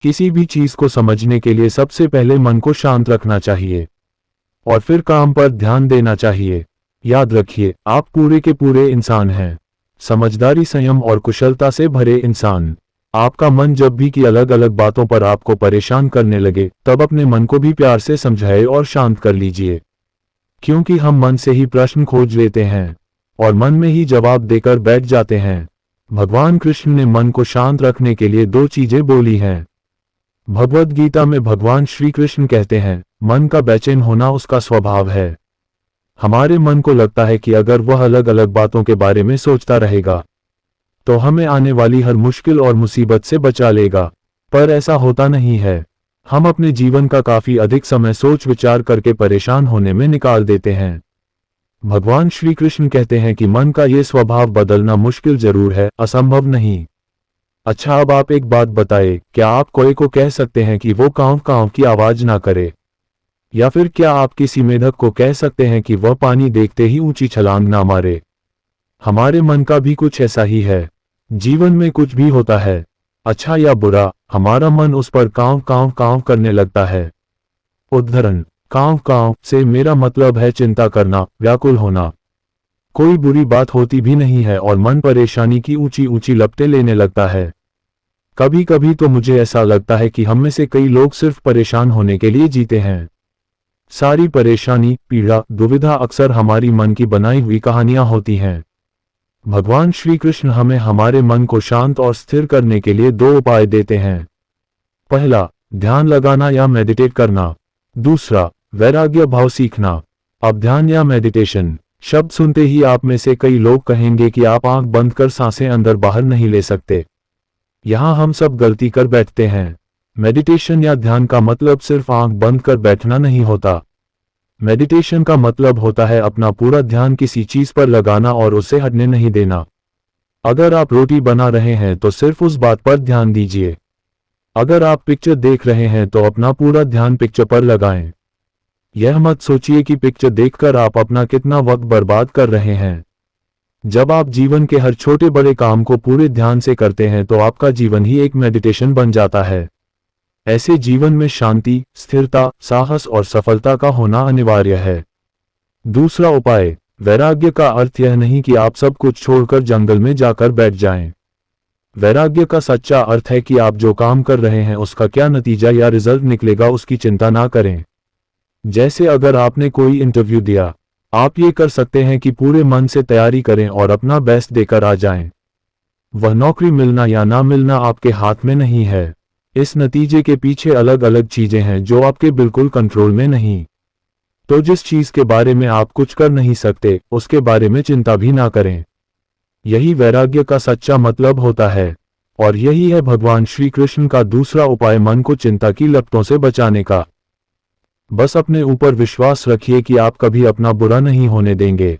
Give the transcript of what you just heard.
किसी भी चीज को समझने के लिए सबसे पहले मन को शांत रखना चाहिए और फिर काम पर ध्यान देना चाहिए। याद रखिए, आप पूरे के पूरे इंसान हैं। समझदारी, संयम और कुशलता से भरे इंसान। आपका मन जब भी कि अलग अलग बातों पर आपको परेशान करने लगे, तब अपने मन को भी प्यार से समझाए और शांत कर लीजिए। क्योंकि हम मन से ही प्रश्न खोज लेते हैं और मन में ही जवाब देकर बैठ जाते हैं। भगवान कृष्ण ने मन को शांत रखने के लिए दो चीजें बोली हैं। भगवद गीता में भगवान श्री कृष्ण कहते हैं, मन का बेचैन होना उसका स्वभाव है। हमारे मन को लगता है कि अगर वह अलग अलग बातों के बारे में सोचता रहेगा तो हमें आने वाली हर मुश्किल और मुसीबत से बचा लेगा, पर ऐसा होता नहीं है। हम अपने जीवन का काफी अधिक समय सोच विचार करके परेशान होने में निकाल देते हैं। भगवान श्री कृष्ण कहते हैं कि मन का ये स्वभाव बदलना मुश्किल जरूर है, असंभव नहीं। अच्छा, अब आप एक बात बताएं, क्या आप कोई को कह सकते हैं कि वो कांव कांव की आवाज ना करे? या फिर क्या आप किसी मेढक को कह सकते हैं कि वह पानी देखते ही ऊंची छलांग ना मारे? हमारे मन का भी कुछ ऐसा ही है। जीवन में कुछ भी होता है, अच्छा या बुरा, हमारा मन उस पर कांव कांव कांव करने लगता है। उदाहरण, कांव कांव से मेरा मतलब है चिंता करना, व्याकुल होना। कोई बुरी बात होती भी नहीं है और मन परेशानी की ऊंची ऊंची लपटें लेने लगता है। कभी कभी तो मुझे ऐसा लगता है कि हम में से कई लोग सिर्फ परेशान होने के लिए जीते हैं। सारी परेशानी, पीड़ा, दुविधा अक्सर हमारी मन की बनाई हुई कहानियां होती हैं। भगवान श्री कृष्ण हमें हमारे मन को शांत और स्थिर करने के लिए दो उपाय देते हैं। पहला, ध्यान लगाना या मेडिटेट करना। दूसरा, वैराग्य भाव सीखना। अब ध्यान या मेडिटेशन शब्द सुनते ही आप में से कई लोग कहेंगे कि आप आंख बंद कर सांसें अंदर बाहर नहीं ले सकते। यहां हम सब गलती कर बैठते हैं। मेडिटेशन या ध्यान का मतलब सिर्फ आंख बंद कर बैठना नहीं होता। मेडिटेशन का मतलब होता है अपना पूरा ध्यान किसी चीज पर लगाना और उसे हटने नहीं देना। अगर आप रोटी बना रहे हैं तो सिर्फ उस बात पर ध्यान दीजिए। अगर आप पिक्चर देख रहे हैं तो अपना पूरा ध्यान पिक्चर पर लगाएं। यह मत सोचिए कि पिक्चर देखकर आप अपना कितना वक्त बर्बाद कर रहे हैं। जब आप जीवन के हर छोटे बड़े काम को पूरे ध्यान से करते हैं तो आपका जीवन ही एक मेडिटेशन बन जाता है। ऐसे जीवन में शांति, स्थिरता, साहस और सफलता का होना अनिवार्य है। दूसरा उपाय, वैराग्य का अर्थ यह नहीं कि आप सब कुछ छोड़कर जंगल में जाकर बैठ जाएं। वैराग्य का सच्चा अर्थ है कि आप जो काम कर रहे हैं उसका क्या नतीजा या रिजल्ट निकलेगा उसकी चिंता ना करें। जैसे अगर आपने कोई इंटरव्यू दिया, आप ये कर सकते हैं कि पूरे मन से तैयारी करें और अपना बेस्ट देकर आ जाएं। वह नौकरी मिलना या ना मिलना आपके हाथ में नहीं है। इस नतीजे के पीछे अलग अलग चीजें हैं जो आपके बिल्कुल कंट्रोल में नहीं। तो जिस चीज के बारे में आप कुछ कर नहीं सकते, उसके बारे में चिंता भी ना करें। यही वैराग्य का सच्चा मतलब होता है। और यही है भगवान श्री कृष्ण का दूसरा उपाय मन को चिंता की लपटों से बचाने का। बस अपने ऊपर विश्वास रखिए कि आप कभी अपना बुरा नहीं होने देंगे।